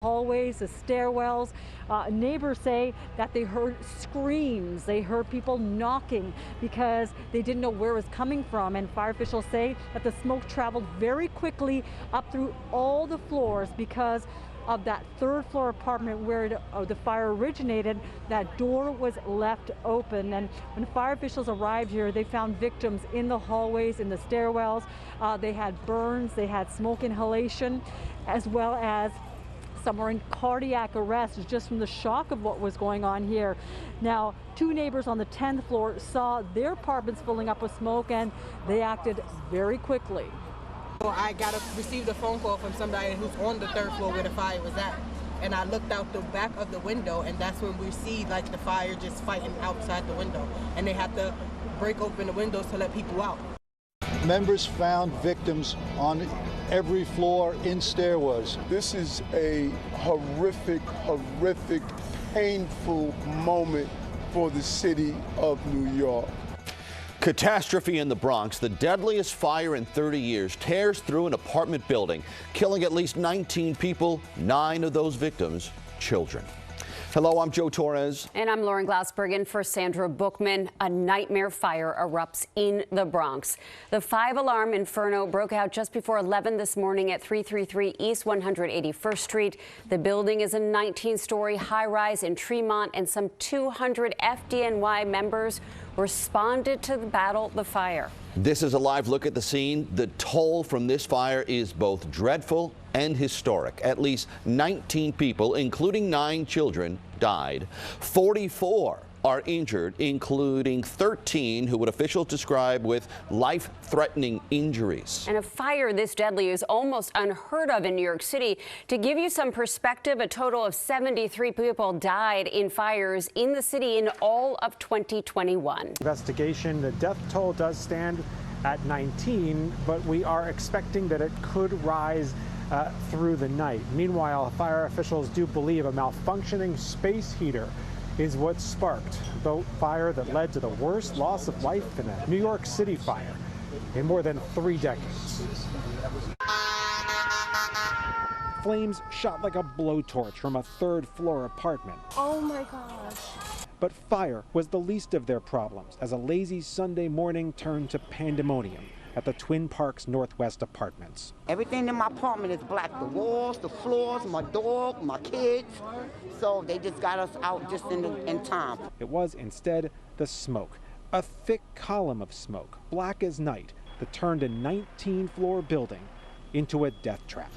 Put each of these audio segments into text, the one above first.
Hallways, the stairwells. Neighbors say that they heard screams, they heard people knocking because they didn't know where it was coming from, and fire officials say that the smoke traveled very quickly up through all the floors because of that third floor apartment where the fire originated. That door was left open, and when fire officials arrived here, they found victims in the hallways, in the stairwells. They had burns, they had smoke inhalation, as well as some were in cardiac arrest just from the shock of what was going on here. Now, two neighbors on the 10th floor saw their apartments filling up with smoke, and they acted very quickly. I received a phone call from somebody who's on the third floor where the fire was at, and I looked out the back of the window, and that's when we see like the fire just fighting outside the window, and they had to break open the windows to let people out. Members found victims on every floor in stairwells. This is a horrific, painful moment for the city of New York. Catastrophe in the Bronx. The deadliest fire in 30 years tears through an apartment building, killing at least 19 people, 9 of those victims children. Hello, I'm Joe Torres. And I'm Lauren Glassberg in for Sandra Bookman. A nightmare fire erupts in the Bronx. The 5-alarm inferno broke out just before 11 this morning at 333 East 181st Street. The building is a 19-story high-rise in Tremont, and some 200 FDNY members responded to battle the fire. This is a live look at the scene. The toll from this fire is both dreadful and historic. At least 19 people, including 9 children, died. 44 are injured, including 13 who would officials describe with life-threatening injuries. And a fire this deadly is almost unheard of in New York City. To give you some perspective, a total of 73 people died in fires in the city in all of 2021. Investigation, the death toll does stand at 19, but we are expecting that it could rise through the night. Meanwhile, fire officials do believe a malfunctioning space heater is what sparked the fire that led to the worst loss of life in a New York City fire in more than 3 decades. Flames shot like a blowtorch from a 3rd-floor apartment. Oh my gosh. But fire was the least of their problems as a lazy Sunday morning turned to pandemonium at the Twin Parks Northwest apartments. Everything in my apartment is black. The walls, the floors, my dog, my kids. So they just got us out just in time. It was instead the smoke, a thick column of smoke, black as night, that turned a 19-floor building into a death trap.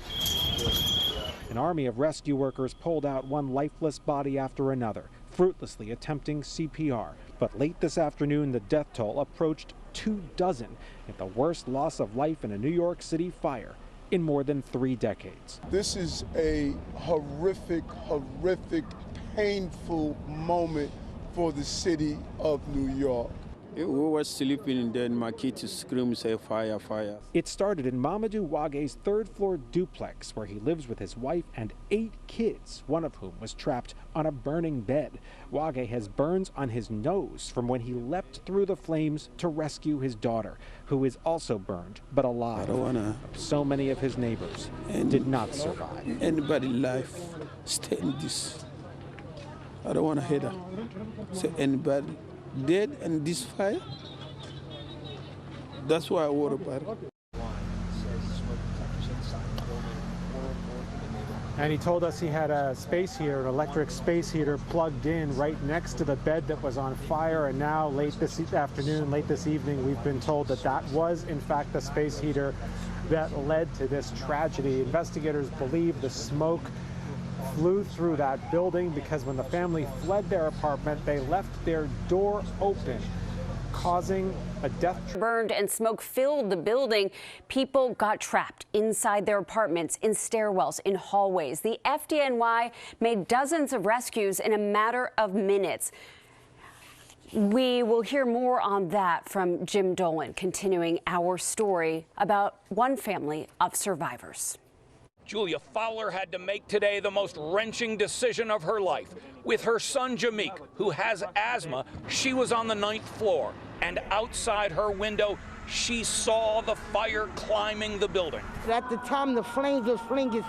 An army of rescue workers pulled out one lifeless body after another, fruitlessly attempting CPR. But late this afternoon, the death toll approached 24, at the worst loss of life in a New York City fire in more than 3 decades. This is a horrific, painful moment for the city of New York. We were sleeping and then my kids scream, say fire, fire. It started in Mamadou Wage's 3rd-floor duplex, where he lives with his wife and 8 kids, one of whom was trapped on a burning bed. Wage has burns on his nose from when he leapt through the flames to rescue his daughter, who is also burned but alive. I don't wanna. So many of his neighbors did not survive. Anybody life stay in this. I don't want to hear that. Say anybody dead in this fire. That's why I worry about it. And he told us he had a space heater, an electric space heater plugged in right next to the bed that was on fire. And now late this afternoon, late this evening, we've been told that that was in fact the space heater that led to this tragedy. Investigators believe the smoke flew through that building because when the family fled their apartment, they left their door open, causing a death trap. Burned and smoke filled the building. People got trapped inside their apartments, in stairwells, in hallways. The FDNY made dozens of rescues in a matter of minutes. We will hear more on that from Jim Dolan, continuing our story about one family of survivors. Julia Fowler had to make today the most wrenching decision of her life. With her son Jameek, who has asthma, she was on the 9th floor, and outside her window, she saw the fire climbing the building. At the time, the flames were flinging